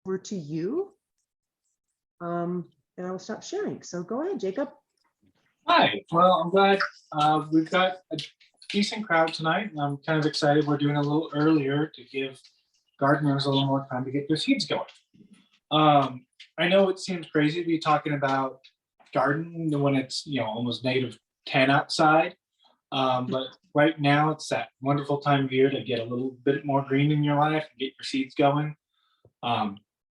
over to you. And I will stop sharing. So go ahead, Jacob. Hi, well, I'm glad we've got a decent crowd tonight. And I'm kind of excited we're doing a little earlier to give gardeners a little more time to get their seeds going. I know it seems crazy to be talking about garden when it's, almost -10 outside. But right now it's that wonderful time of year to get a little bit more green in your life and get your seeds going.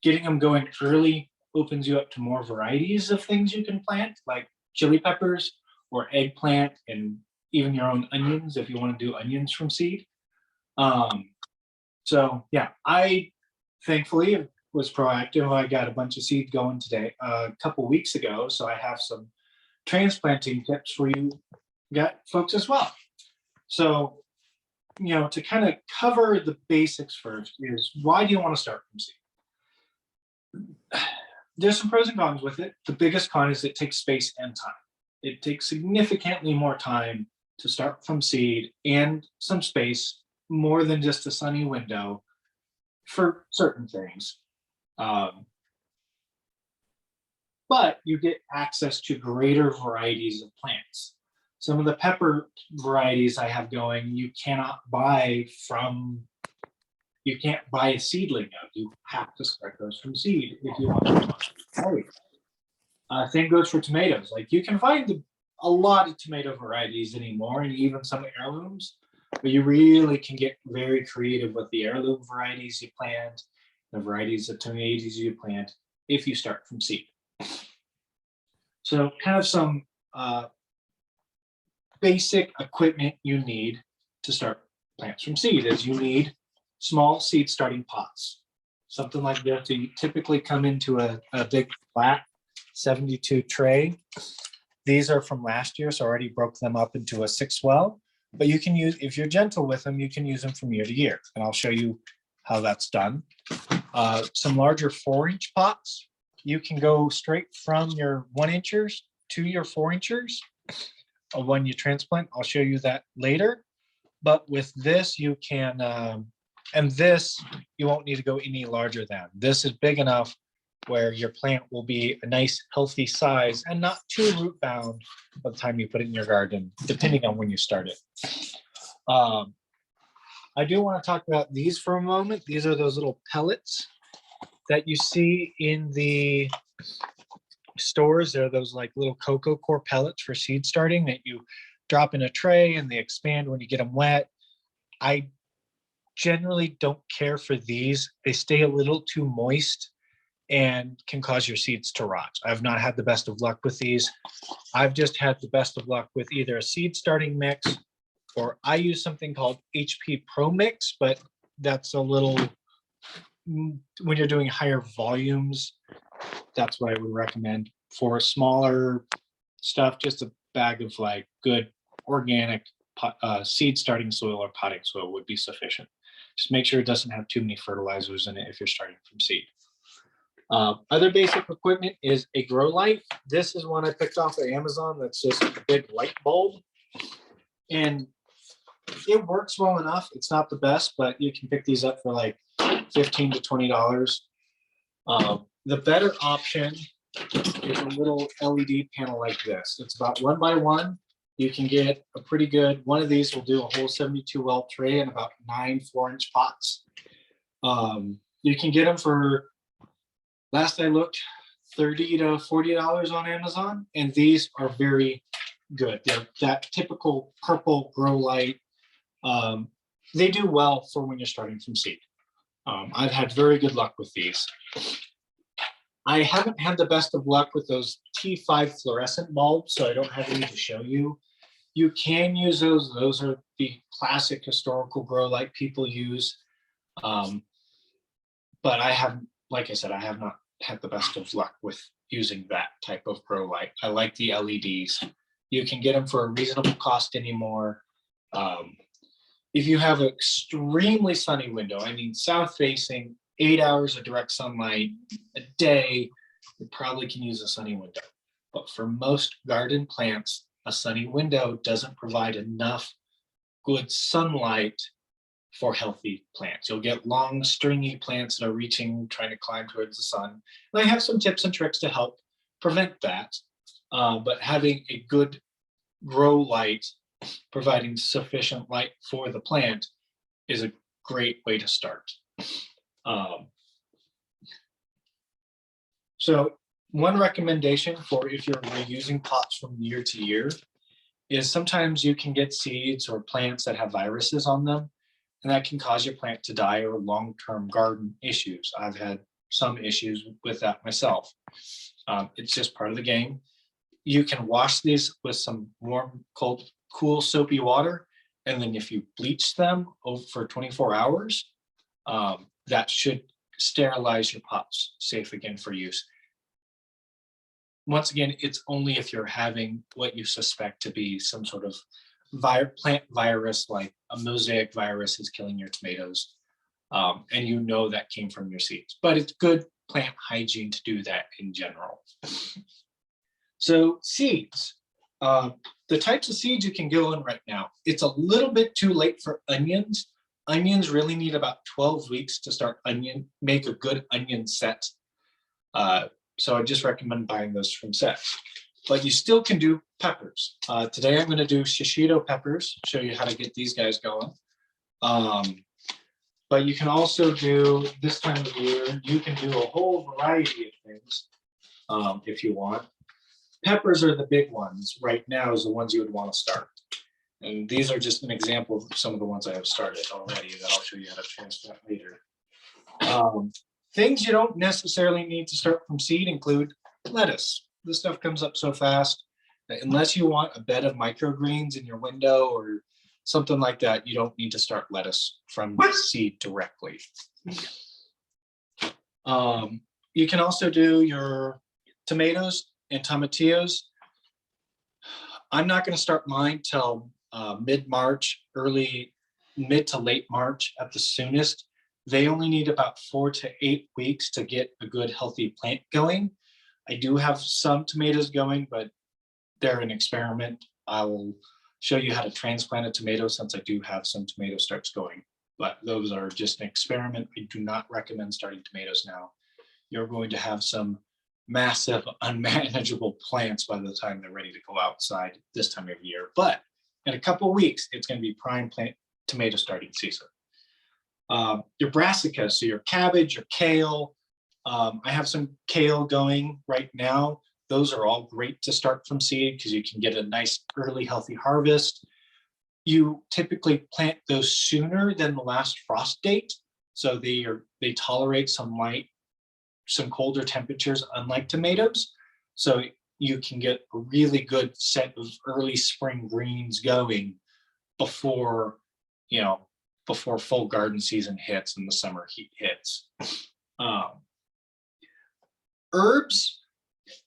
Getting them going early opens you up to more varieties of things you can plant, like chili peppers or eggplant, and even your own onions if you want to do onions from seed. So yeah, I thankfully was proactive. I got a bunch of seeds going today, a couple weeks ago. So I have some transplanting tips for you folks as well. So, to kind of cover the basics first is, why do you want to start from seed? There's some pros and cons with it. The biggest con is it takes space and time. It takes significantly more time to start from seed and some space, more than just a sunny window for certain things. But you get access to greater varieties of plants. Some of the pepper varieties I have going, you can't buy a seedling of. You have to start those from seed if you want to. Same goes for tomatoes. Like, you can find a lot of tomato varieties anymore, and even some heirlooms, but you really can get very creative with the heirloom varieties you plant, the varieties of tomatoes you plant, if you start from seed. So kind of some basic equipment you need to start plants from seed is, you need small seed starting pots. Something like this. You typically come into a big flat 72 tray. These are from last year, so I already broke them up into a 6-well. But you can use, if you're gentle with them, you can use them from year to year. And I'll show you how that's done. Some larger 4-inch pots. You can go straight from your 1-inchers to your 4-inchers when you transplant. I'll show you that later. But with this, you can, and this, you won't need to go any larger than. This is big enough where your plant will be a nice, healthy size and not too root bound by the time you put it in your garden, depending on when you start it. I do want to talk about these for a moment. These are those little pellets that you see in the stores. They're those like little cocoa core pellets for seed starting that you drop in a tray and they expand when you get them wet. I generally don't care for these. They stay a little too moist and can cause your seeds to rot. I've not had the best of luck with these. I've just had the best of luck with either a seed starting mix, or I use something called HP Pro Mix, but that's a little, when you're doing higher volumes, that's what I would recommend. For smaller stuff, just a bag of like good organic seed starting soil or potting soil would be sufficient. Just make sure it doesn't have too many fertilizers in it if you're starting from seed. Other basic equipment is a grow light. This is one I picked off of Amazon. That's just a big light bulb, and it works well enough. It's not the best, but you can pick these up for like $15 to $20. The better option is a little LED panel like this. It's about 1 by 1. You can get a pretty good one of these. Will do a whole 72 well tray and about 9 4-inch pots. You can get them for, last I looked, $30 to $40 on Amazon, and these are very good. They're that typical purple grow light. They do well for when you're starting from seed. I've had very good luck with these. I haven't had the best of luck with those T5 fluorescent bulbs, so I don't have any to show you. You can use those. Those are the classic historical grow light people use. But I haven't, like I said, I have not had the best of luck with using that type of grow light. I like the LEDs. You can get them for a reasonable cost anymore. If you have an extremely sunny window, I mean south facing, 8 hours of direct sunlight a day, you probably can use a sunny window. But for most garden plants, a sunny window doesn't provide enough good sunlight for healthy plants. You'll get long, stringy plants that are reaching, trying to climb towards the sun. And I have some tips and tricks to help prevent that. But having a good grow light, providing sufficient light for the plant, is a great way to start. So one recommendation for if you're reusing pots from year to year is sometimes you can get seeds or plants that have viruses on them, and that can cause your plant to die or long-term garden issues. I've had some issues with that myself. It's just part of the game. You can wash these with some warm, cold, cool, soapy water, and then if you bleach them over for 24 hours, that should sterilize your pots safe again for use. Once again, it's only if you're having what you suspect to be some sort of plant virus, like a mosaic virus is killing your tomatoes, and you know that came from your seeds. But it's good plant hygiene to do that in general. So seeds, the types of seeds you can go in right now. It's a little bit too late for onions. Onions really need about 12 weeks to start make a good onion set. So I just recommend buying those from set. But you still can do peppers. Today I'm going to do shishito peppers, show you how to get these guys going. But you can also do, this time of year, you can do a whole variety of things if you want. Peppers are the big ones right now, is the ones you would want to start. And these are just an example of some of the ones I have started already that I'll show you how to transplant later. Things you don't necessarily need to start from seed include lettuce. This stuff comes up so fast that unless you want a bed of microgreens in your window or something like that, you don't need to start lettuce from seed directly. You can also do your tomatoes and tomatillos. I'm not going to start mine till mid-March, mid to late March at the soonest. They only need about 4 to 8 weeks to get a good healthy plant going. I do have some tomatoes going, but they're an experiment. I will show you how to transplant a tomato since I do have some tomato starts going, but those are just an experiment. I do not recommend starting tomatoes now. You're going to have some massive unmanageable plants by the time they're ready to go outside this time of year. But in a couple of weeks, it's going to be prime plant tomato starting season. Your brassicas, so your cabbage, your kale. I have some kale going right now. Those are all great to start from seed because you can get a nice early healthy harvest. You typically plant those sooner than the last frost date, so they tolerate some light, some colder temperatures, unlike tomatoes. So you can get a really good set of early spring greens going before, before full garden season hits and the summer heat hits. Herbs,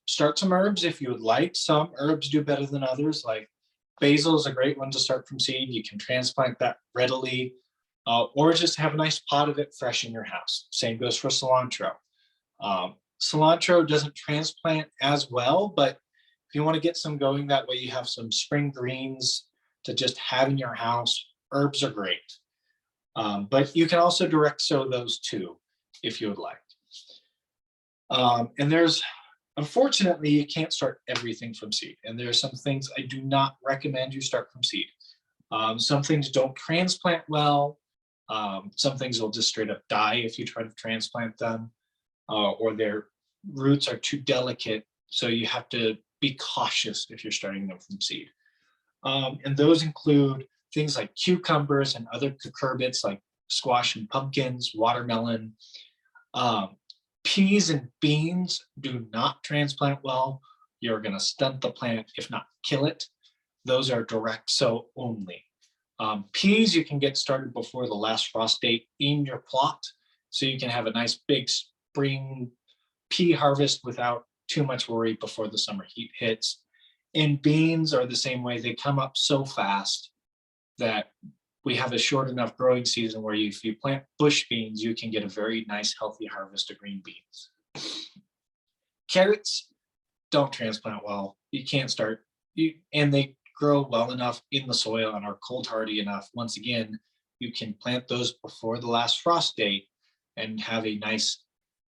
start some herbs if you would like. Some herbs do better than others, like basil is a great one to start from seed. You can transplant that readily, or just have a nice pot of it fresh in your house. Same goes for cilantro. Cilantro doesn't transplant as well, but if you want to get some going, that way you have some spring greens to just have in your house. Herbs are great. But you can also direct sow those too, if you would like. And unfortunately, you can't start everything from seed. And there are some things I do not recommend you start from seed. Some things don't transplant well. Some things will just straight up die if you try to transplant them, or their roots are too delicate. So you have to be cautious if you're starting them from seed. And those include things like cucumbers and other cucurbits like squash and pumpkins, watermelon. Peas and beans do not transplant well. You're going to stunt the plant, if not kill it. Those are direct sow only. Peas you can get started before the last frost date in your plot, so you can have a nice big spring pea harvest without too much worry before the summer heat hits. And beans are the same way. They come up so fast that we have a short enough growing season where if you plant bush beans, you can get a very nice healthy harvest of green beans. Carrots don't transplant well. You can't start, and they grow well enough in the soil and are cold hardy enough, once again, you can plant those before the last frost date and have a nice,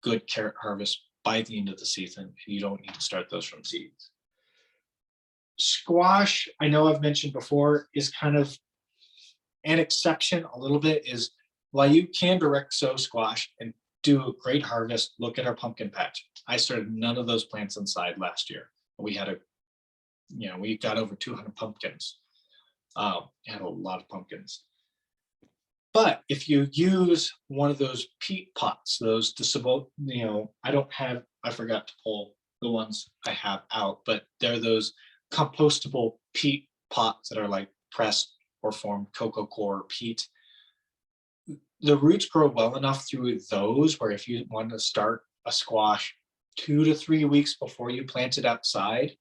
good carrot harvest by the end of the season. You don't need to start those from seeds. Squash, I know I've mentioned before, is kind of an exception a little bit. Is while you can direct sow squash and do a great harvest, look at our pumpkin patch. I started none of those plants inside last year. We had we got over 200 pumpkins. Had a lot of pumpkins. But if you use one of those peat pots, those disable, I forgot to pull the ones I have out, but they're those compostable peat pots that are like pressed or formed cocoa coir peat. The roots grow well enough through those where if you want to start a squash 2 to 3 weeks before you plant it outside,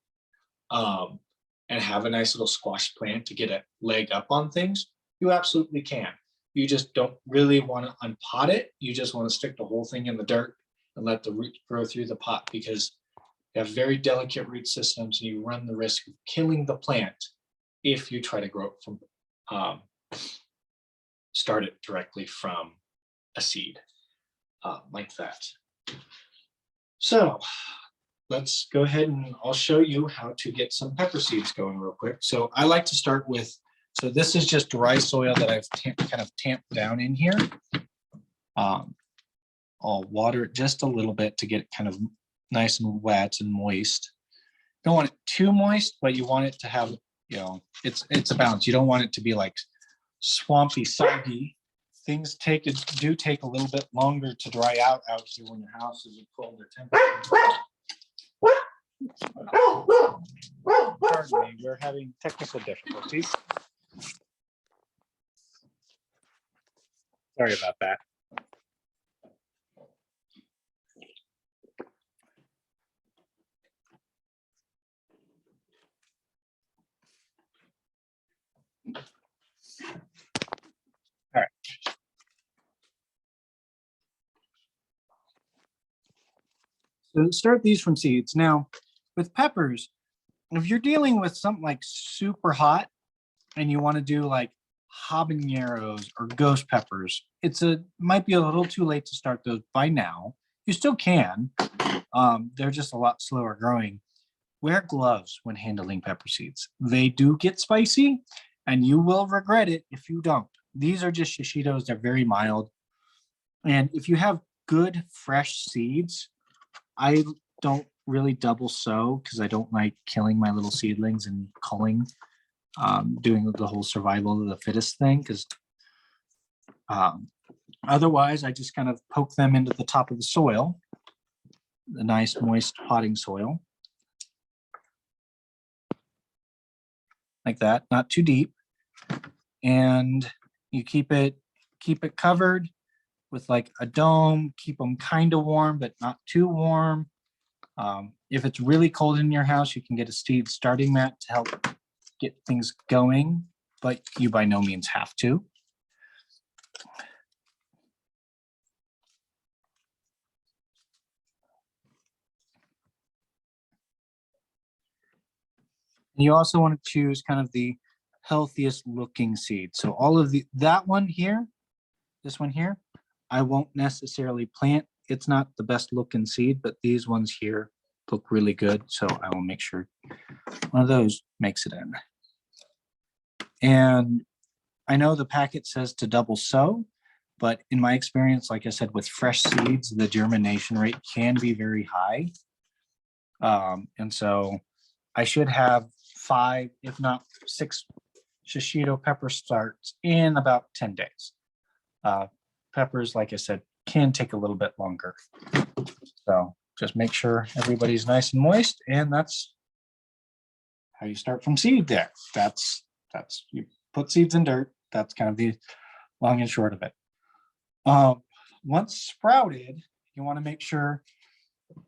and have a nice little squash plant to get a leg up on things, you absolutely can. You just don't really want to unpot it. You just want to stick the whole thing in the dirt and let the roots grow through the pot, because you have very delicate root systems and you run the risk of killing the plant if you try to grow it from, start it directly from a seed like that. So let's go ahead and I'll show you how to get some pepper seeds going real quick. So I like to start with, so this is just dry soil that I've kind of tamped down in here. I'll water it just a little bit to get it kind of nice and wet and moist. Don't want it too moist, but you want it to have, it's a balance. You don't want it to be like swampy, soggy. Things do take a little bit longer to dry out here when your house is a colder temperature. Pardon me, we're having technical difficulties. Sorry about that. All right. So start these from seeds. Now, with peppers, if you're dealing with something like super hot and you want to do like habaneros or ghost peppers, might be a little too late to start those by now. You still can. They're just a lot slower growing. Wear gloves when handling pepper seeds. They do get spicy and you will regret it if you don't. These are just shishitos. They're very mild. And if you have good fresh seeds, I don't really double sow because I don't like killing my little seedlings and culling, doing the whole survival of the fittest thing, because otherwise I just kind of poke them into the top of the soil, the nice moist potting soil. Like that, not too deep. And you keep it covered with like a dome, keep them kind of warm, but not too warm. If it's really cold in your house, you can get a seed starting mat to help get things going, but you by no means have to. You also want to choose kind of the healthiest looking seed. So all of that one here, this one here, I won't necessarily plant. It's not the best looking seed, but these ones here look really good. So I will make sure one of those makes it in. And I know the packet says to double sow, but in my experience, like I said, with fresh seeds, the germination rate can be very high. And so I should have 5, if not 6 shishito pepper starts in about 10 days. Peppers, like I said, can take a little bit longer. So just make sure everybody's nice and moist, and that's how you start from seed there. That's you put seeds in dirt. That's kind of the long and short of it. Once sprouted, you want to make sure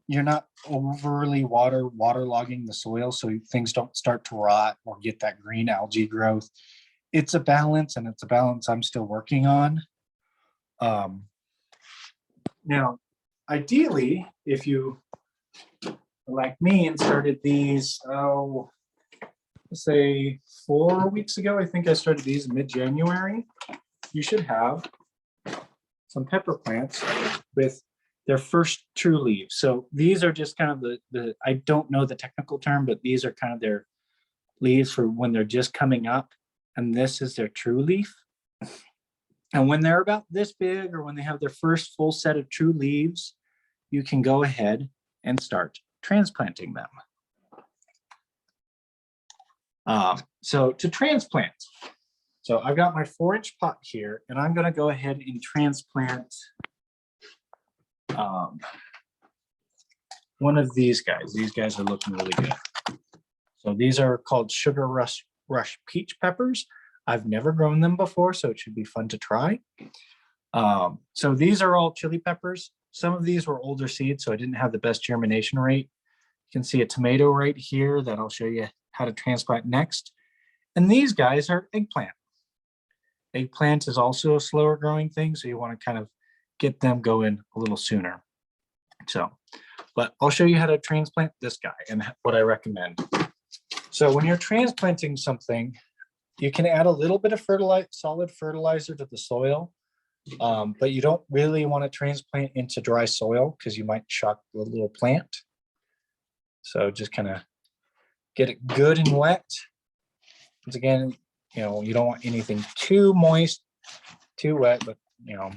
you're not overly waterlogging the soil so things don't start to rot or get that green algae growth. It's a balance, and it's a balance I'm still working on. Now, ideally, if you like me and started these, let's say 4 weeks ago, I think I started these mid-January. you should have some pepper plants with their first true leaves. So these are just kind of the I don't know the technical term, but these are kind of their leaves for when they're just coming up, and this is their true leaf. And when they're about this big, or when they have their first full set of true leaves, you can go ahead and start transplanting them. So to transplant, so I've got my 4-inch pot here, and I'm going to go ahead and transplant one of these guys. These guys are looking really good. So these are called Sugar Rush peach peppers. I've never grown them before, so it should be fun to try. So these are all chili peppers. Some of these were older seeds, so I didn't have the best germination rate. You can see a tomato right here that I'll show you how to transplant next. And these guys are eggplant. Eggplant is also a slower growing thing, so you want to kind of get them going a little sooner. So, but I'll show you how to transplant this guy and what I recommend. So when you're transplanting something, you can add a little bit of solid fertilizer to the soil, but you don't really want to transplant into dry soil because you might shock the little plant. So just kind of get it good and wet. Once again, you know, you don't want anything too moist, too wet, but you know,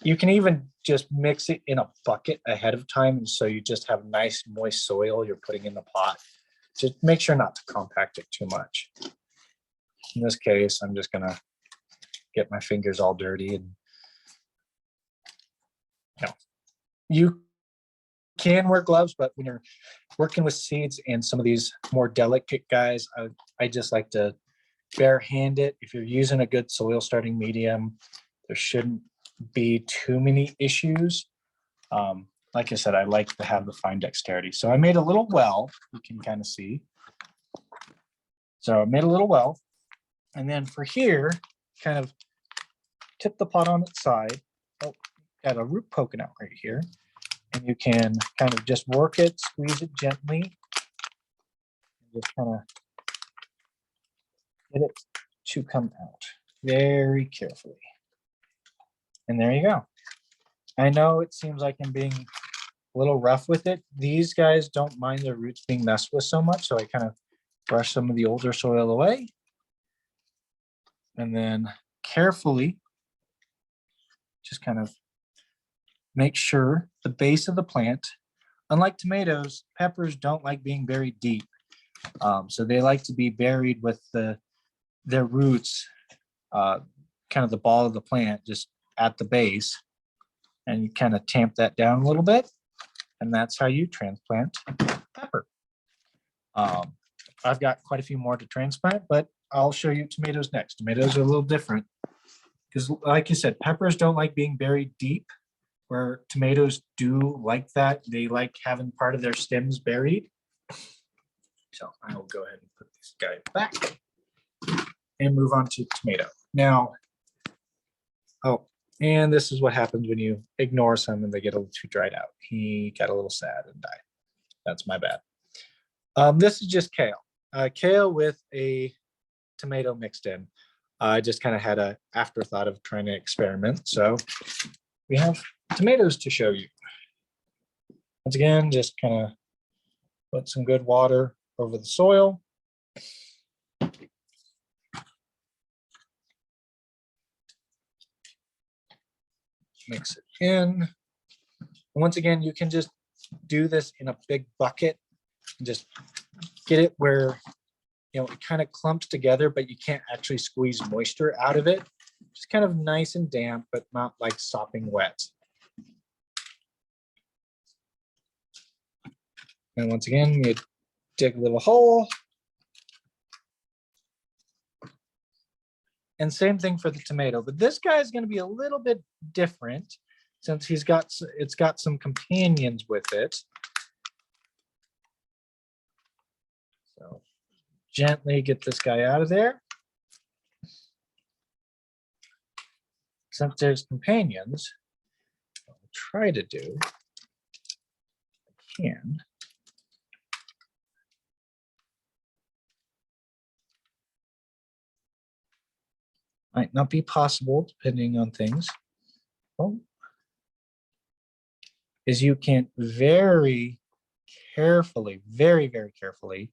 you can even just mix it in a bucket ahead of time, and so you just have nice moist soil you're putting in the pot. Just make sure not to compact it too much. In this case, I'm just gonna get my fingers all dirty, and you know, you can wear gloves, but when you're working with seeds and some of these more delicate guys, I just like to bare hand it. If you're using a good soil starting medium, there shouldn't be too many issues. Like I said, I like to have the fine dexterity. So I made a little well, you can kind of see. So I made a little well. And then for here, kind of tip the pot on its side. Oh, got a root poking out right here. And you can kind of just work it, squeeze it gently. Just kind of get it to come out very carefully. And there you go. I know it seems like I'm being a little rough with it. These guys don't mind their roots being messed with so much, so I kind of brush some of the older soil away. And then carefully, just kind of make sure the base of the plant, unlike tomatoes, peppers don't like being buried deep. So they like to be buried with their roots, kind of the ball of the plant, just at the base. And you kind of tamp that down a little bit. And that's how you transplant pepper. I've got quite a few more to transplant, but I'll show you tomatoes next. Tomatoes are a little different because, like you said, peppers don't like being buried deep, where tomatoes do like that. They like having part of their stems buried. So I will go ahead and put this guy back and move on to tomato. Now, and this is what happens when you ignore some and they get a little too dried out. He got a little sad and died. That's my bad. This is just kale. Kale with a tomato mixed in. I just kind of had an afterthought of trying to experiment. So we have tomatoes to show you. Once again, just kind of put some good water over the soil. Mix it in. And once again, you can just do this in a big bucket and just get it where, you know, it kind of clumps together, but you can't actually squeeze moisture out of it. Just kind of nice and damp, but not like sopping wet. And once again, you dig a little hole. And same thing for the tomato, but this guy is going to be a little bit different since it's got some companions with it. So gently get this guy out of there. Since there's companions, what I'll try to do, I can. Might not be possible depending on things. Oh. Is you can very carefully, very, very carefully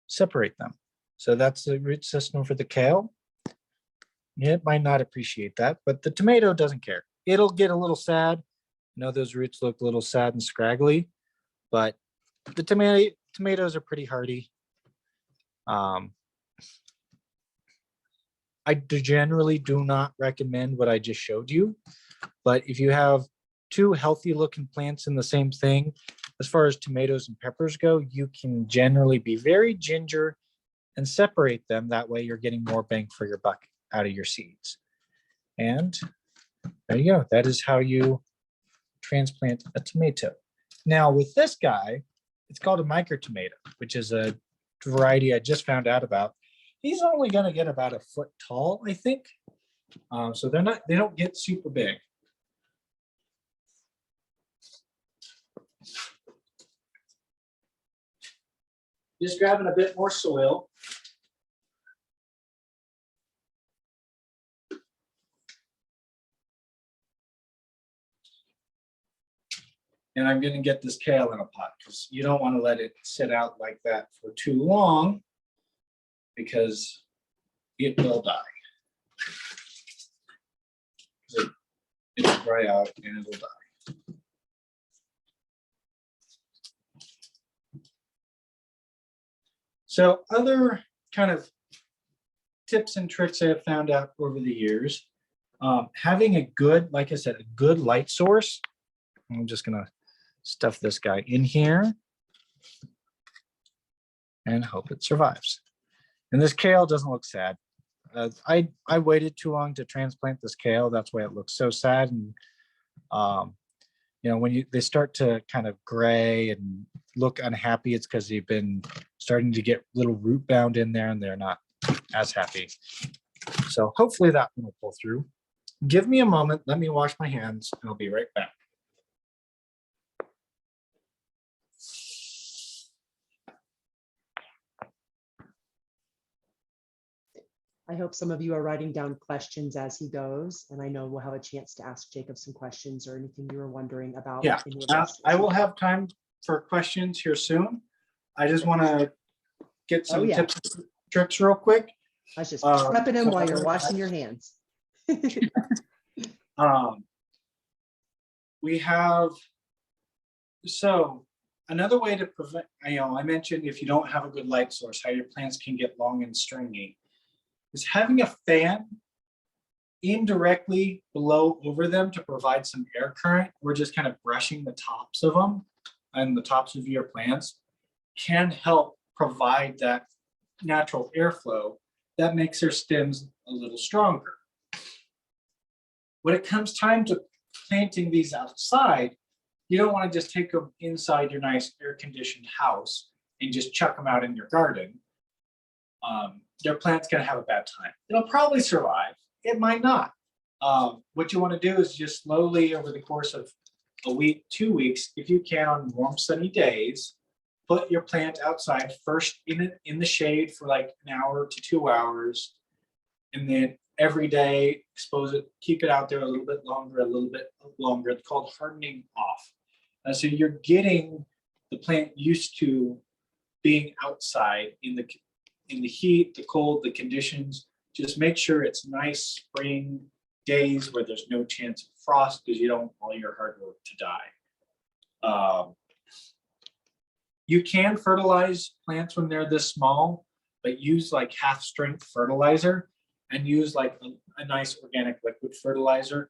separate them. So that's the root system for the kale. It might not appreciate that, but the tomato doesn't care. It'll get a little sad. I know those roots look a little sad and scraggly, but the tomatoes are pretty hardy. I generally do not recommend what I just showed you, but if you have two healthy looking plants in the same thing, as far as tomatoes and peppers go, you can generally be very ginger and separate them. That way you're getting more bang for your buck out of your seeds. And there you go. That is how you transplant a tomato. Now with this guy, it's called a micro tomato, which is a variety I just found out about. He's only going to get about a foot tall, I think. So they don't get super big. Just grabbing a bit more soil. And I'm going to get this kale in a pot because you don't want to let it sit out like that for too long because it will die. It'll dry out and it'll die. So other kind of tips and tricks I have found out over the years, having a good, like I said, a good light source. I'm just going to stuff this guy in here and hope it survives. And this kale doesn't look sad. I waited too long to transplant this kale. That's why it looks so sad. And you know, when they start to kind of gray and look unhappy, it's because they've been starting to get little root bound in there and they're not as happy. So hopefully that one will pull through. Give me a moment. Let me wash my hands and I'll be right back. I hope some of you are writing down questions as he goes, and I know we'll have a chance to ask Jacob some questions or anything you were wondering about. Yeah, I will have time for questions here soon. I just want to get some tips and tricks real quick. I was just prepping him while you're washing your hands. We have, so another way to prevent, I mentioned if you don't have a good light source, how your plants can get long and stringy, is having a fan indirectly below over them to provide some air current. We're just kind of brushing the tops of them and the tops of your plants can help provide that natural airflow that makes their stems a little stronger. When it comes time to planting these outside, you don't want to just take them inside your nice air-conditioned house and just chuck them out in your garden. Your plant's going to have a bad time. It'll probably survive. It might not. What you want to do is just slowly over the course of a week, 2 weeks, if you can on warm sunny days, put your plant outside first in the shade for like an hour to 2 hours. And then every day expose it, keep it out there a little bit longer, It's called hardening off. So you're getting the plant used to being outside in the heat, the cold, the conditions. Just make sure it's nice spring days where there's no chance of frost because you don't want all your hard work to die. You can fertilize plants when they're this small, but use like half strength fertilizer and use like a nice organic liquid fertilizer.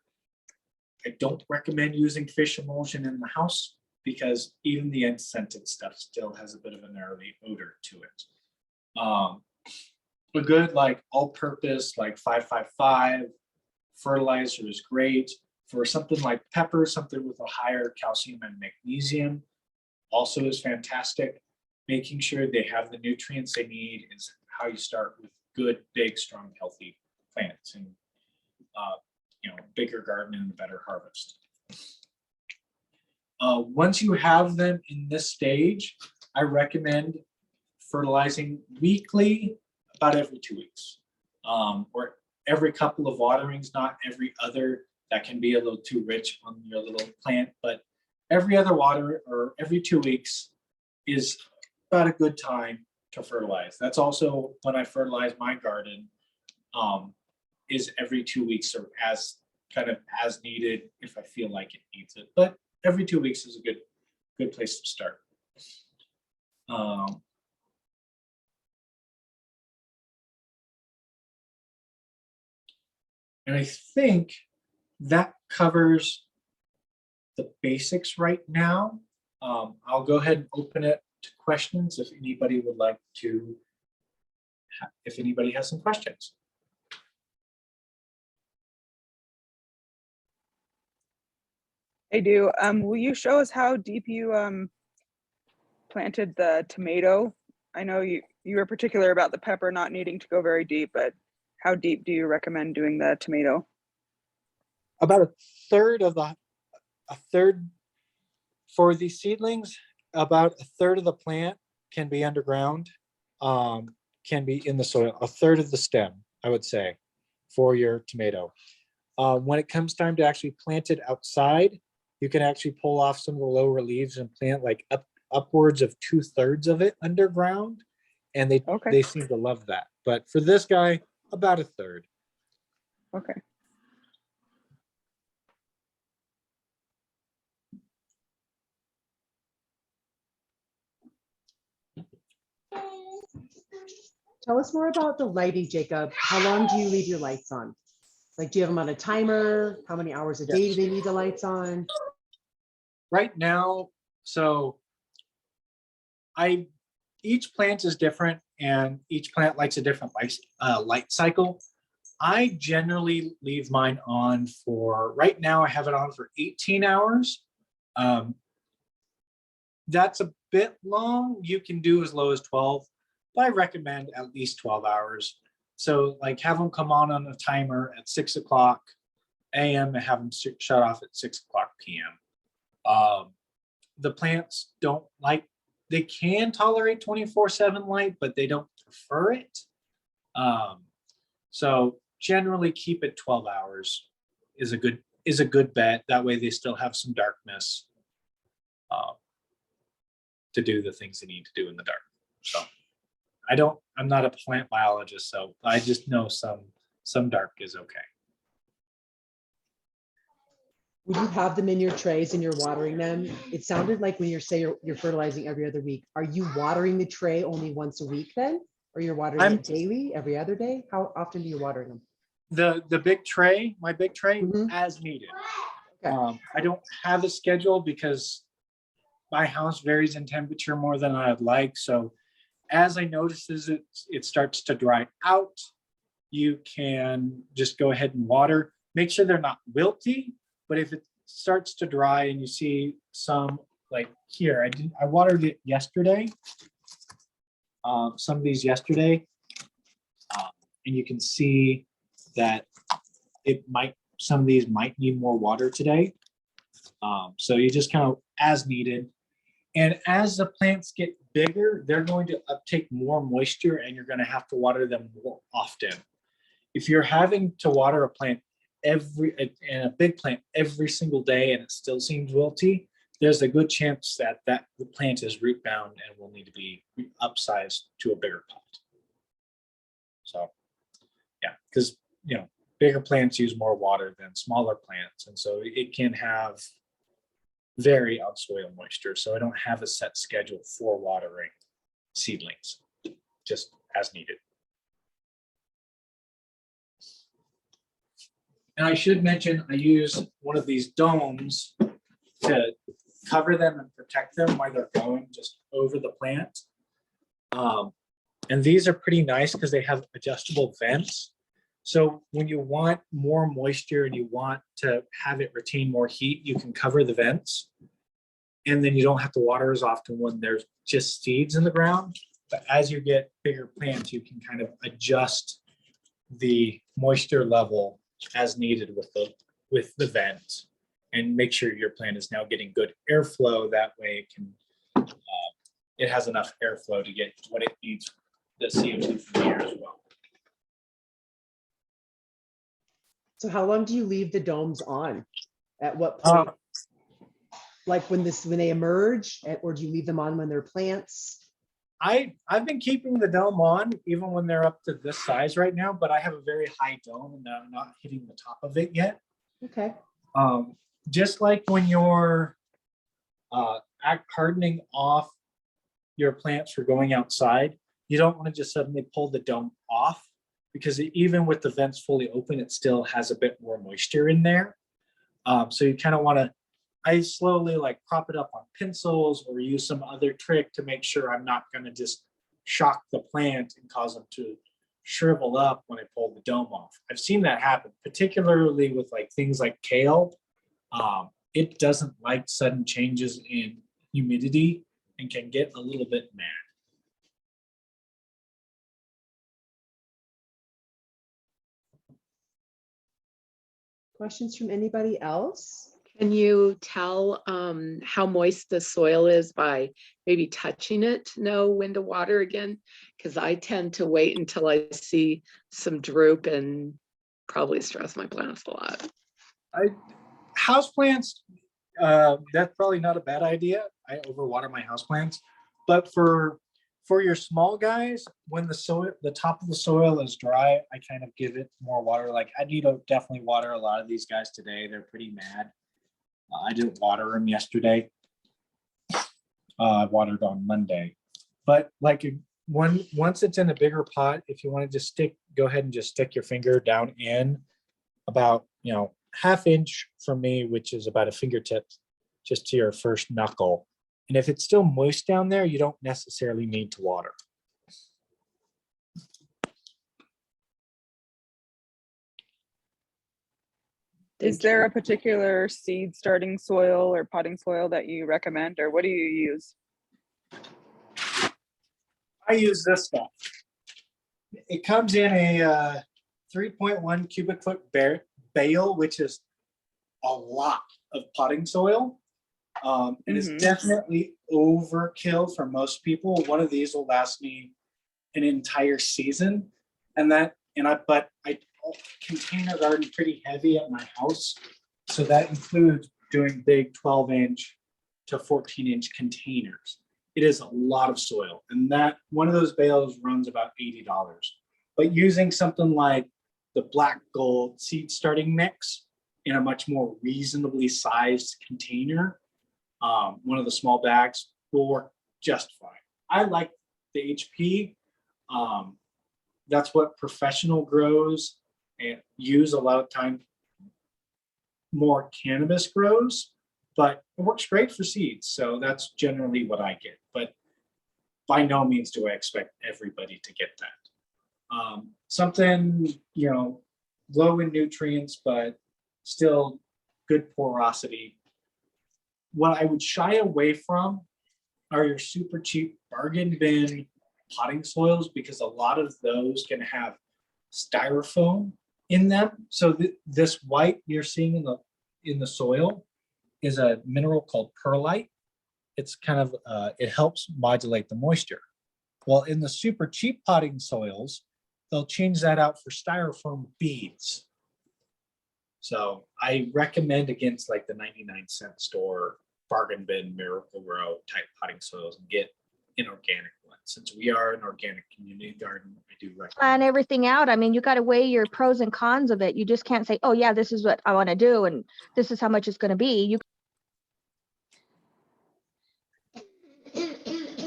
I don't recommend using fish emulsion in the house because even the unscented stuff still has a bit of a gnarly odor to it. A good like all-purpose like 555 fertilizer is great. For something like pepper, something with a higher calcium and magnesium also is fantastic. Making sure they have the nutrients they need is how you start with good, big, strong, healthy plants and bigger garden and a better harvest. Once you have them in this stage, I recommend fertilizing weekly, about every 2 weeks, or every couple of waterings, not every other. That can be a little too rich on your little plant, but every other water or every 2 weeks is about a good time to fertilize. That's also when I fertilize my garden, is every 2 weeks or as kind of as needed if I feel like it needs it. But every 2 weeks is a good place to start. And I think that covers the basics right now. I'll go ahead and open it to questions if anybody would like to, if anybody has some questions. I do. Will you show us how deep you planted the tomato? I know you were particular about the pepper not needing to go very deep, but how deep do you recommend doing the tomato? About a third for these seedlings. About a third of the plant can be underground, can be in the soil. A third of the stem, I would say, for your tomato. When it comes time to actually plant it outside, you can actually pull off some of the lower leaves and plant like upwards of 2/3 of it underground, and they seem to love that. But for this guy, about a third. Okay. Tell us more about the lighting, Jacob. How long do you leave your lights on? Like, do you have them on a timer? How many hours a day do they need the lights on? Right now, so each plant is different and each plant likes a different light cycle. I generally leave mine on for, right now I have it on for 18 hours. That's a bit long. You can do as low as 12, but I recommend at least 12 hours. So like have them come on a timer at 6 o'clock a.m. and have them shut off at 6 o'clock p.m. The plants don't like, they can tolerate 24/7 light, but they don't prefer it. So generally keep it 12 hours is a good bet. That way they still have some darkness to do the things they need to do in the dark. So I'm not a plant biologist, so I just know some dark is okay. When you have them in your trays and you're watering them, it sounded like when you're fertilizing every other week, are you watering the tray only once a week then? Or you're watering it daily, every other day? How often do you water them? The big tray, my big tray, Mhm. as needed. Okay. I don't have a schedule because my house varies in temperature more than I'd like. So as I notice it starts to dry out, you can just go ahead and water. Make sure they're not wilty, but if it starts to dry and you see some, like here, I watered it yesterday. Some of these yesterday, and you can see that some of these might need more water today. So you just kind of as needed. And as the plants get bigger, they're going to uptake more moisture and you're going to have to water them more often. If you're having to water a plant a big plant every single day and it still seems wilty, there's a good chance that the plant is root bound and will need to be upsized to a bigger pot. So yeah, because bigger plants use more water than smaller plants, and so it can have vary on soil moisture. So I don't have a set schedule for watering seedlings, just as needed. And I should mention, I use one of these domes to cover them and protect them while they're going just over the plant. And these are pretty nice because they have adjustable vents. So when you want more moisture and you want to have it retain more heat, you can cover the vents. And then you don't have to water as often when there's just seeds in the ground. But as you get bigger plants, you can kind of adjust the moisture level as needed with the vent. and make sure your plant is now getting good airflow. That way it has enough airflow to get what it needs, the CO2 from the air as well. So how long do you leave the domes on? At what point? Like when they emerge, or do you leave them on when they're plants? I've been keeping the dome on even when they're up to this size right now, but I have a very high dome and I'm not hitting the top of it yet. Okay. Just like when you're hardening off your plants for going outside, you don't want to just suddenly pull the dome off, because even with the vents fully open, it still has a bit more moisture in there. So you kind of want to, I slowly like prop it up on pencils or use some other trick to make sure I'm not going to just shock the plant and cause them to shrivel up when I pull the dome off. I've seen that happen, particularly with like things like kale. It doesn't like sudden changes in humidity and can get a little bit mad. Questions from anybody else? Can you tell how moist the soil is by maybe touching it to know when to water again? Because I tend to wait until I see some droop and probably stress my plants a lot. Houseplants, that's probably not a bad idea. I overwater my houseplants, but for your small guys, when the top of the soil is dry, I kind of give it more water. Like I need to definitely water a lot of these guys today. They're pretty mad. I didn't water them yesterday. I watered on Monday, but like once it's in a bigger pot, if you want to just go ahead and just stick your finger down in about, ½ inch from me, which is about a fingertip, just to your first knuckle. And if it's still moist down there, you don't necessarily need to water. Is there a particular seed starting soil or potting soil that you recommend, or what do you use? I use this stuff. It comes in a 3.1 cubic foot bale, which is a lot of potting soil. It is definitely overkill for most people. One of these will last me an entire season, but I container garden pretty heavy at my house, so that includes doing big 12-inch to 14-inch containers. It is a lot of soil, and that one of those bales runs about $80. But using something like the Black Gold seed starting mix in a much more reasonably sized container, one of the small bags, will work just fine. I like the HP. That's what professional grows and use a lot of time. More cannabis grows, but it works great for seeds. So that's generally what I get. But by no means do I expect everybody to get that. Something, low in nutrients, but still good porosity. What I would shy away from are your super cheap bargain bin potting soils, because a lot of those can have styrofoam in them. So this white you're seeing in the soil is a mineral called perlite. It's kind of it helps modulate the moisture. Well, in the super cheap potting soils, they'll change that out for styrofoam beads. So I recommend against like the 99-cent store bargain bin Miracle-Gro type potting soils and get an organic one. Since we are an organic community garden, I do recommend. Plan everything out. I mean, you got to weigh your pros and cons of it. You just can't say, oh yeah, this is what I want to do and this is how much it's going to be.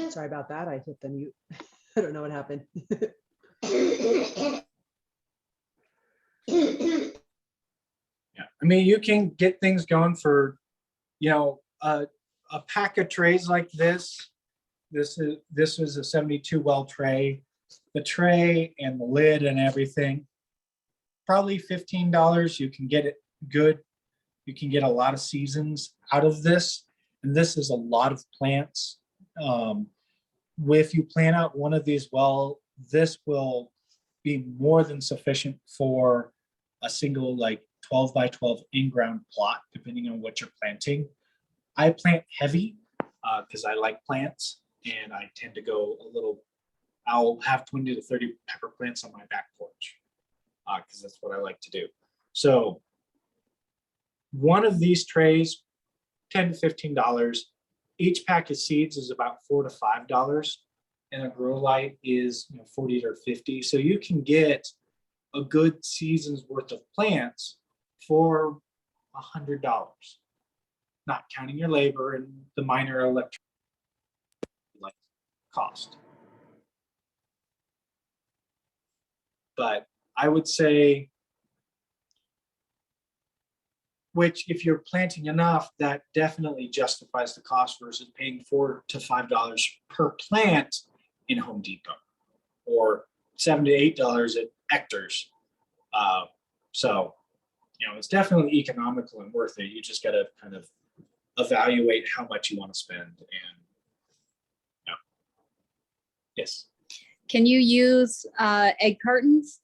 Sorry about that. I hit the mute. I don't know what happened. Yeah, I mean, you can get things going for, a pack of trays like this. This was a 72 well tray. The tray and the lid and everything, probably $15. You can get it good. You can get a lot of seasons out of this. And this is a lot of plants. If you plan out one of these well, this will be more than sufficient for a single like 12 by 12 in-ground plot, depending on what you're planting. I plant heavy because I like plants, and I tend to go a little, I'll have 20 to 30 pepper plants on my back porch because that's what I like to do. So one of these trays, $10 to $15. Each pack of seeds is about $4 to $5, and a grow light is 40 or 50. So you can get a good season's worth of plants for $100, not counting your labor and the minor electric cost. But I would say, which if you're planting enough, that definitely justifies the cost versus paying $4 to $5 per plant in Home Depot, or $7 to $8 at Hector's. So, it's definitely economical and worth it. You just got to kind of evaluate how much you want to spend. And yes. Can you use egg cartons?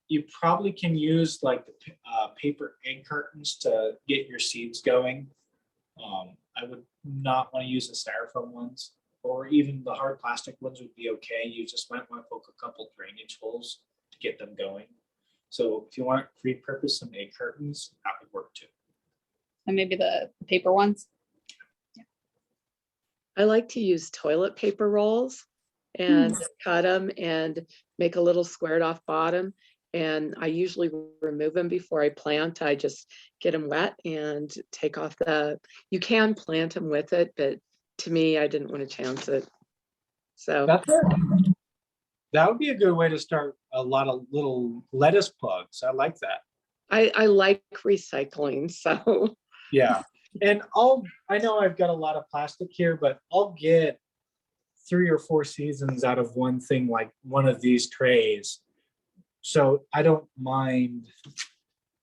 You probably can use like the paper egg cartons to get your seeds going. I would not want to use the styrofoam ones, or even the hard plastic ones would be okay. You just might want to poke a couple drainage holes to get them going. So if you want to repurpose some egg cartons, that would work too. And maybe the paper ones? I like to use toilet paper rolls and cut them and make a little squared off bottom. And I usually remove them before I plant. I just get them wet and take off you can plant them with it, but to me, I didn't want to chance it. So That would be a good way to start a lot of little lettuce plugs. I like that. I like recycling, so. Yeah. And I know I've got a lot of plastic here, but I'll get 3 or 4 seasons out of one thing, like one of these trays. So I don't mind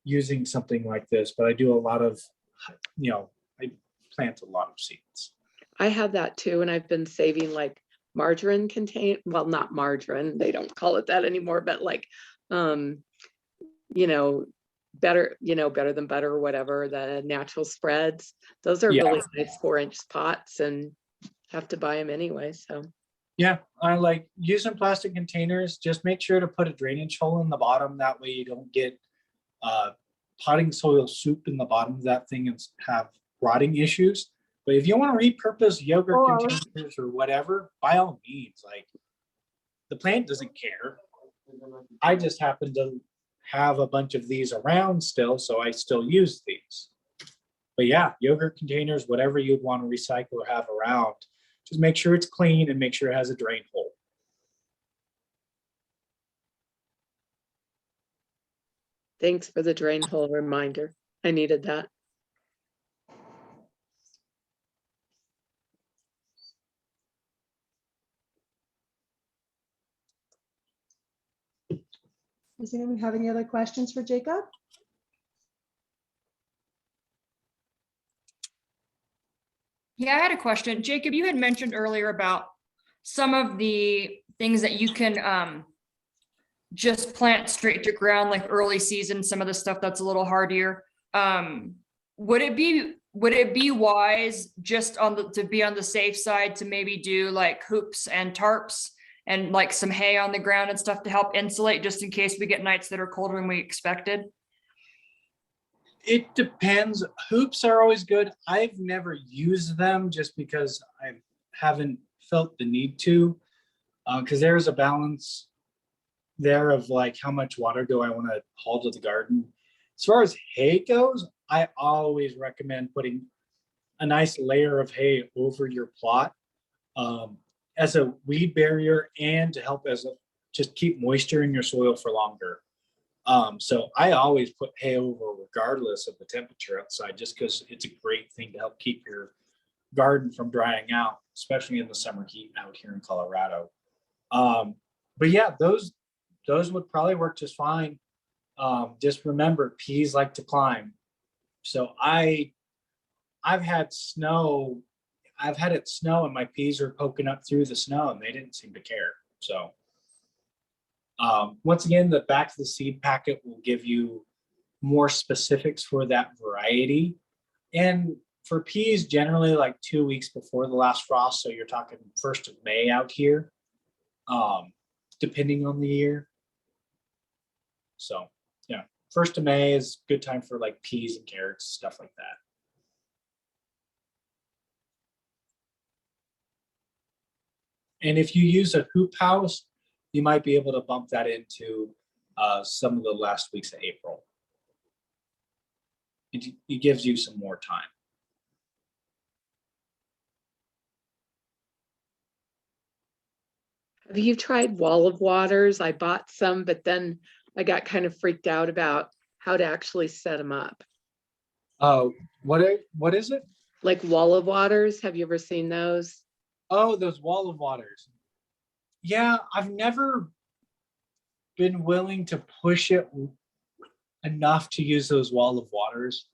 using something like this, but I do a lot of, I plant a lot of seeds. I have that too, and I've been saving like margarine well, not margarine, they don't call it that anymore, but like, better than butter or whatever, the natural spreads. Those are really nice 4-inch pots, and have to buy them anyway, so. Yeah, I like using plastic containers. Just make sure to put a drainage hole in the bottom. That way you don't get potting soil soup in the bottom of that thing and have rotting issues. But if you want to repurpose yogurt containers or whatever, by all means, like, the plant doesn't care. I just happen to have a bunch of these around still, so I still use these. But yeah, yogurt containers, whatever you'd want to recycle or have around, just make sure it's clean and make sure it has a drain hole. Thanks for the drain hole reminder. I needed that. Does anyone have any other questions for Jacob? Yeah, I had a question. Jacob, you had mentioned earlier about some of the things that you can just plant straight to ground, like early season, some of the stuff that's a little hardier. Would it be wise just to be on the safe side to maybe do like hoops and tarps and like some hay on the ground and stuff to help insulate, just in case we get nights that are colder than we expected? It depends. Hoops are always good. I've never used them just because I haven't felt the need to, because there's a balance there of like, how much water do I want to haul to the garden? As far as hay goes, I always recommend putting a nice layer of hay over your plot as a weed barrier and to help just keep moisture in your soil for longer. So I always put hay over regardless of the temperature outside, just because it's a great thing to help keep your garden from drying out, especially in the summer heat out here in Colorado. But yeah, those would probably work just fine. Just remember, peas like to climb. So I've had it snow and my peas are poking up through the snow and they didn't seem to care. So Once again, the back of the seed packet will give you more specifics for that variety. And for peas, generally like 2 weeks before the last frost. So you're talking 1st of May out here, depending on the year. So yeah, 1st of May is a good time for like peas and carrots, stuff like that. And if you use a hoop house, you might be able to bump that into some of the last weeks of April. It gives you some more time. Have you tried Wall of Waters? I bought some, but then I got kind of freaked out about how to actually set them up. What is it? Like Wall of Waters, have you ever seen those? Oh, those Wall of Waters. Yeah, I've never been willing to push it enough to use those Wall of Waters.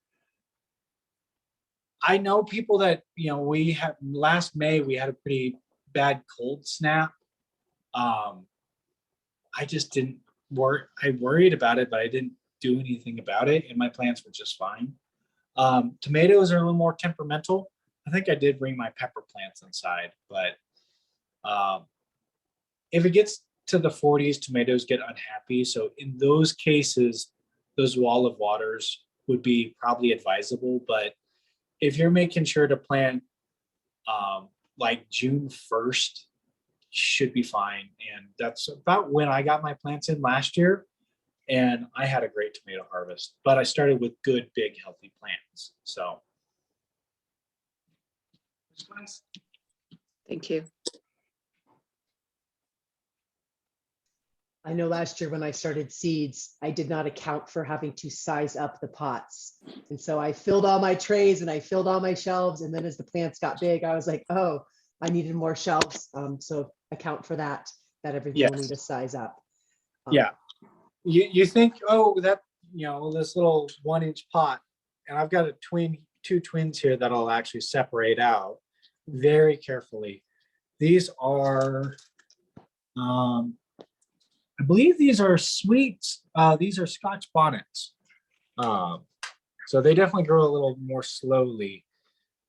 I know people that, we had last May, we had a pretty bad cold snap. I just didn't worry. I worried about it, but I didn't do anything about it, and my plants were just fine. Tomatoes are a little more temperamental. I think I did bring my pepper plants inside, but if it gets to the 40s, tomatoes get unhappy. So in those cases, those Wall of Waters would be probably advisable. But if you're making sure to plant like June 1st, should be fine. And that's about when I got my plants in last year. And I had a great tomato harvest, but I started with good, big, healthy plants. So. Thank you. I know last year when I started seeds, I did not account for having to size up the pots. And so I filled all my trays and I filled all my shelves. And then as the plants got big, I was like, oh, I needed more shelves. So account for that everything will need to size up. Yeah. You think, oh, that, this little 1-inch pot, and I've got two twins here that I'll actually separate out very carefully. These are, I believe these are sweets. These are Scotch bonnets. So they definitely grow a little more slowly.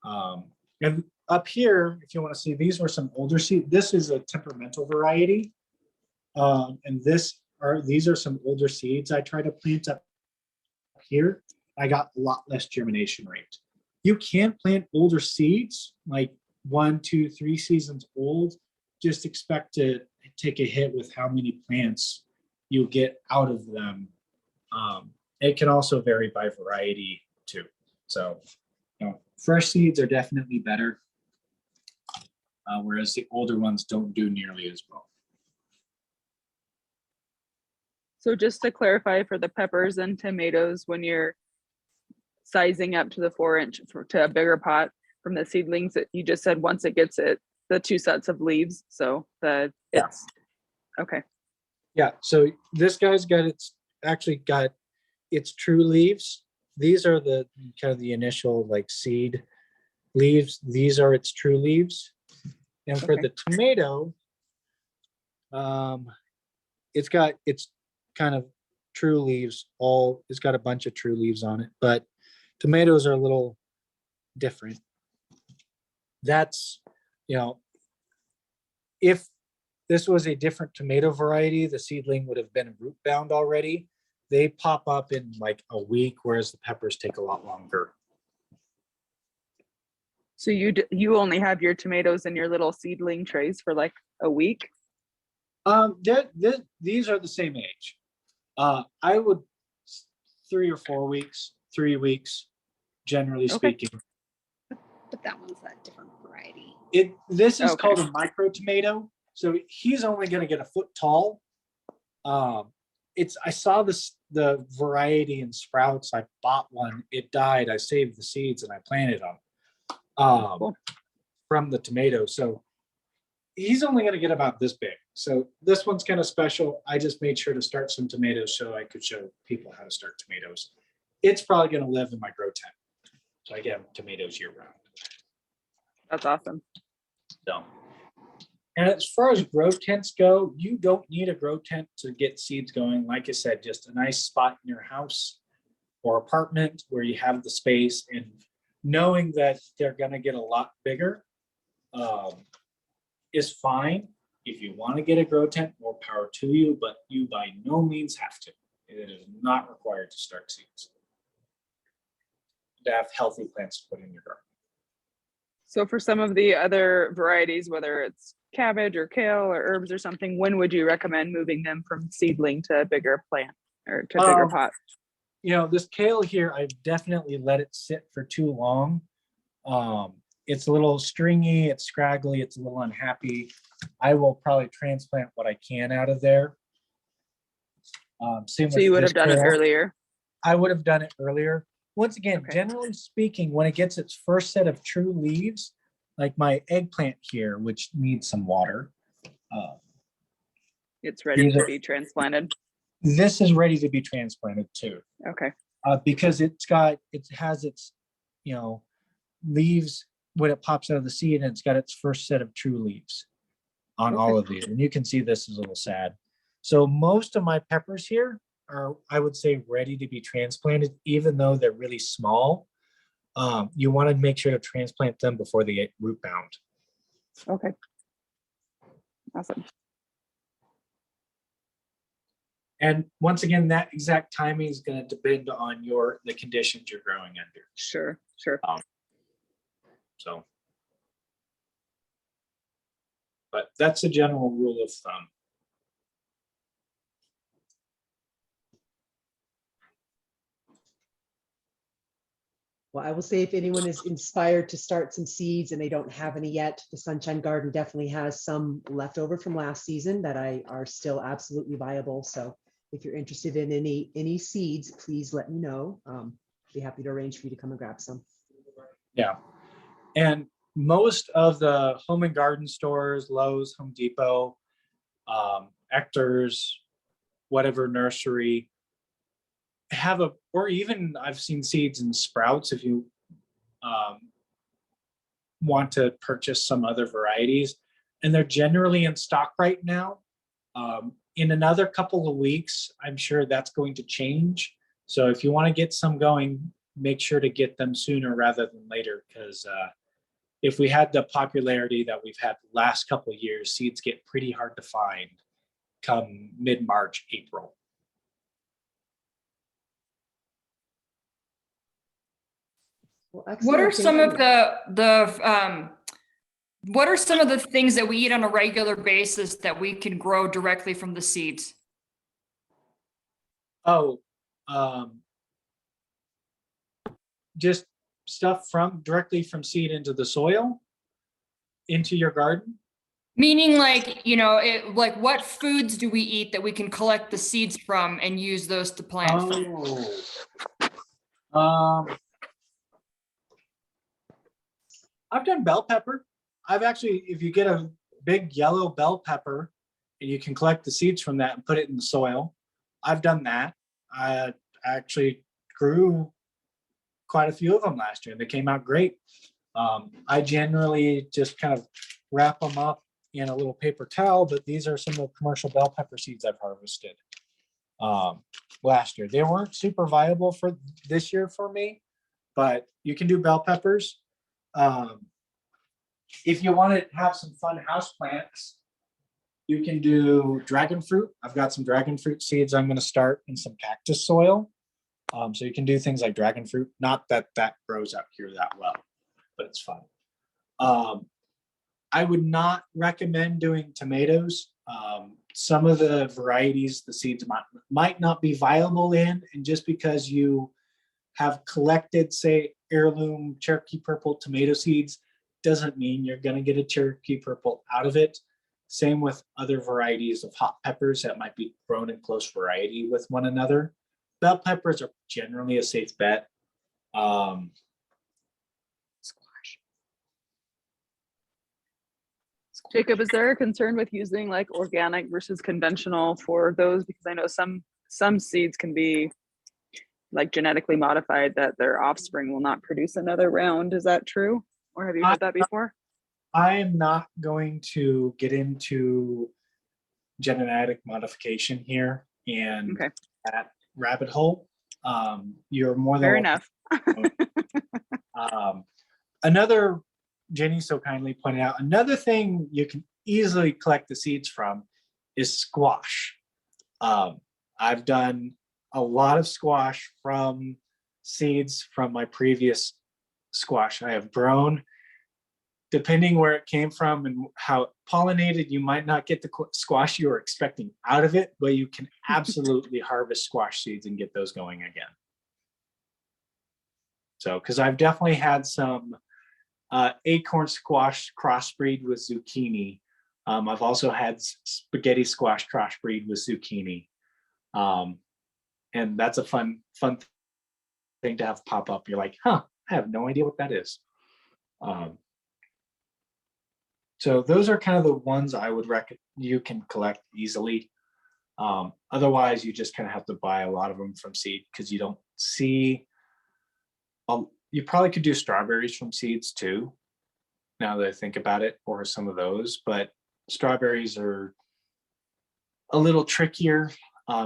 And up here, if you want to see, these were some older seeds. This is a temperamental variety. And these are some older seeds I tried to plant up here. I got a lot less germination rate. You can't plant older seeds, like 1, 2, 3 seasons old. Just expect to take a hit with how many plants you get out of them. It can also vary by variety too. So, fresh seeds are definitely better, whereas the older ones don't do nearly as well. So just to clarify for the peppers and tomatoes, when you're sizing up to the 4-inch to a bigger pot from the seedlings, that you just said once it gets the 2 sets of leaves. So it's okay. Yeah. So this guy's got its true leaves. These are the kind of the initial like seed leaves. These are its true leaves. And for the tomato, it's got its kind of true leaves. It's got a bunch of true leaves on it, but tomatoes are a little different. That's, if this was a different tomato variety, the seedling would have been root bound already. They pop up in like a week, whereas the peppers take a lot longer. So you only have your tomatoes in your little seedling trays for like a week? These are the same age. I would 3 or 4 weeks, 3 weeks, generally speaking. But that one's a different variety. This is called a micro tomato. So he's only going to get a foot tall. I saw the variety in Sprouts. I bought one. It died. I saved the seeds and I planted them from the tomato. So he's only going to get about this big. So this one's kind of special. I just made sure to start some tomatoes so I could show people how to start tomatoes. It's probably going to live in my grow tent. So I get tomatoes year round. That's awesome. So, And as far as grow tents go, you don't need a grow tent to get seeds going. Like I said, just a nice spot in your house or apartment where you have the space, and knowing that they're going to get a lot bigger is fine. If you want to get a grow tent, more power to you, but you by no means have to. It is not required to start seeds. To have healthy plants to put in your garden. So for some of the other varieties, whether it's cabbage or kale or herbs or something, when would you recommend moving them from seedling to a bigger plant or to a bigger pot? You know, this kale here, I've definitely let it sit for too long. It's a little stringy, it's scraggly, it's a little unhappy. I will probably transplant what I can out of there. So you would have done it earlier. I would have done it earlier. Once again, Okay. generally speaking, when it gets its first set of true leaves, like my eggplant here, which needs some water, It's ready These to are- be transplanted. this is ready to be transplanted too. Okay. Because it has its, you know, leaves when it pops out of the seed, and it's got its first set of true leaves on all of these. And you can see this is a little sad. So most of my peppers here are, I would say, ready to be transplanted, even though they're really small. You want to make sure to transplant them before they get root bound. Okay. Awesome. And once again, that exact timing is going to depend on the conditions you're growing under. Sure. Sure. So, but that's a general rule of thumb. Well, I will say if anyone is inspired to start some seeds and they don't have any yet, the Sunshine Garden definitely has some left over from last season that are still absolutely viable. So if you're interested in any seeds, please let me know. Be happy to arrange for you to come and grab some. Yeah. And most of the home and garden stores, Lowe's, Home Depot, Ector's, whatever nursery, have or even I've seen seeds in Sprouts if you want to purchase some other varieties, and they're generally in stock right now. In another couple of weeks, I'm sure that's going to change. So if you want to get some going, make sure to get them sooner rather than later, because if we had the popularity that we've had the last couple of years, seeds get pretty hard to find come mid-March, April. Well, What are excellent. some Thank of you. what are some of the things that we eat on a regular basis that we can grow directly from the seeds? Oh, just stuff directly from seed into the soil, into your garden. Meaning like, like what foods do we eat that we can collect the seeds from and use those to plant? I've done bell pepper. I've actually, if you get a big yellow bell pepper and you can collect the seeds from that and put it in the soil, I've done that. I actually grew quite a few of them last year and they came out great. I generally just kind of wrap them up in a little paper towel, but these are some of the commercial bell pepper seeds I've harvested last year. They weren't super viable for this year for me, but you can do bell peppers. If you want to have some fun house plants, you can do dragon fruit. I've got some dragon fruit seeds I'm going to start in some cactus soil. So you can do things like dragon fruit. Not that that grows out here that well, but it's fun. I would not recommend doing tomatoes. Some of the varieties, the seeds might not be viable in, and just because you have collected, say, heirloom Cherokee purple tomato seeds, doesn't mean you're going to get a Cherokee purple out of it. Same with other varieties of hot peppers that might be grown in close variety with one another. Bell peppers are generally a safe bet. Jacob, is there a concern with using like organic versus conventional for those? Because I know some seeds can be like genetically modified that their offspring will not produce another round. Is that true? Or have you heard that before? I am not going to get into genetic modification here and Okay. that rabbit hole. You're more than Fair welcome. enough. Another, Jenny so kindly pointed out, another thing you can easily collect the seeds from is squash. I've done a lot of squash from seeds from my previous squash I have grown. Depending where it came from and how it pollinated, you might not get the squash you were expecting out of it, but you can absolutely harvest squash seeds and get those going again. So, because I've definitely had some acorn squash crossbreed with zucchini. I've also had spaghetti squash crossbreed with zucchini. And that's a fun thing to have pop up. You're like, huh, I have no idea what that is. So those are kind of the ones I would recommend you can collect easily. Otherwise, you just kind of have to buy a lot of them from seed because you don't see. You probably could do strawberries from seeds too, now that I think about it, or some of those, but strawberries are a little trickier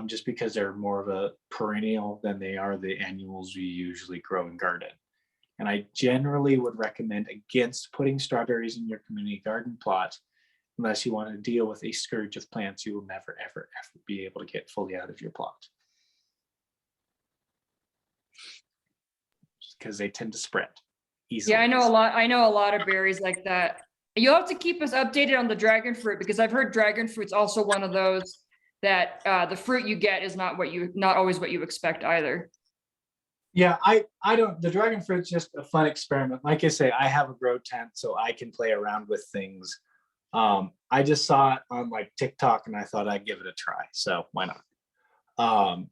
just because they're more of a perennial than they are the annuals we usually grow and garden. And I generally would recommend against putting strawberries in your community garden plot, unless you want to deal with a scourge of plants you will never, ever, ever be able to get fully out of your plot. Because they tend to spread easily. Yeah, I know a lot of berries like that. You'll have to keep us updated on the dragon fruit because I've heard dragon fruit's also one of those that the fruit you get is not always what you expect either. Yeah, I don't, the dragon fruit's just a fun experiment. Like I say, I have a grow tent so I can play around with things. I just saw it on like TikTok and I thought I'd give it a try. So why not?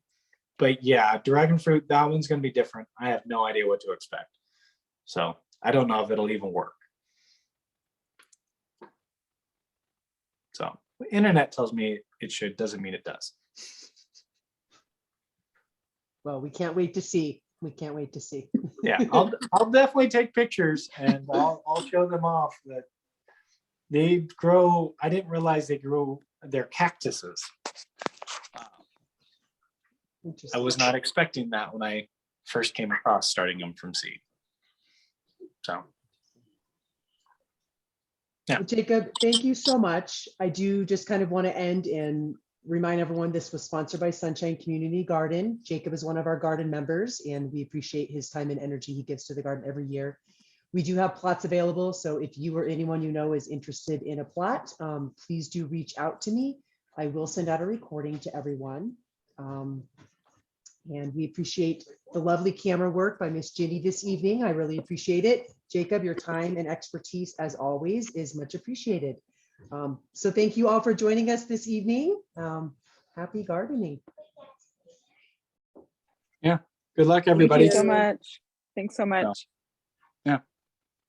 But yeah, dragon fruit, that one's going to be different. I have no idea what to expect. So I don't know if it'll even work. So the internet tells me it should, doesn't mean it does. Well, we can't wait to see. We can't wait to see. Yeah, I'll definitely take pictures and I'll show them off that they grow. I didn't realize they grew their cactuses. I was not expecting that when I first came across starting them from seed. So. Yeah. Well, Jacob, thank you so much. I do just kind of want to end and remind everyone this was sponsored by Sunshine Community Garden. Jacob is one of our garden members and we appreciate his time and energy he gives to the garden every year. We do have plots available. So if you or anyone you know is interested in a plot, please do reach out to me. I will send out a recording to everyone. And we appreciate the lovely camera work by Miss Ginny this evening. I really appreciate it. Jacob, your time and expertise as always is much appreciated. So thank you all for joining us this evening. Happy gardening. Yeah, good luck everybody. Thank you so much. Thanks so much.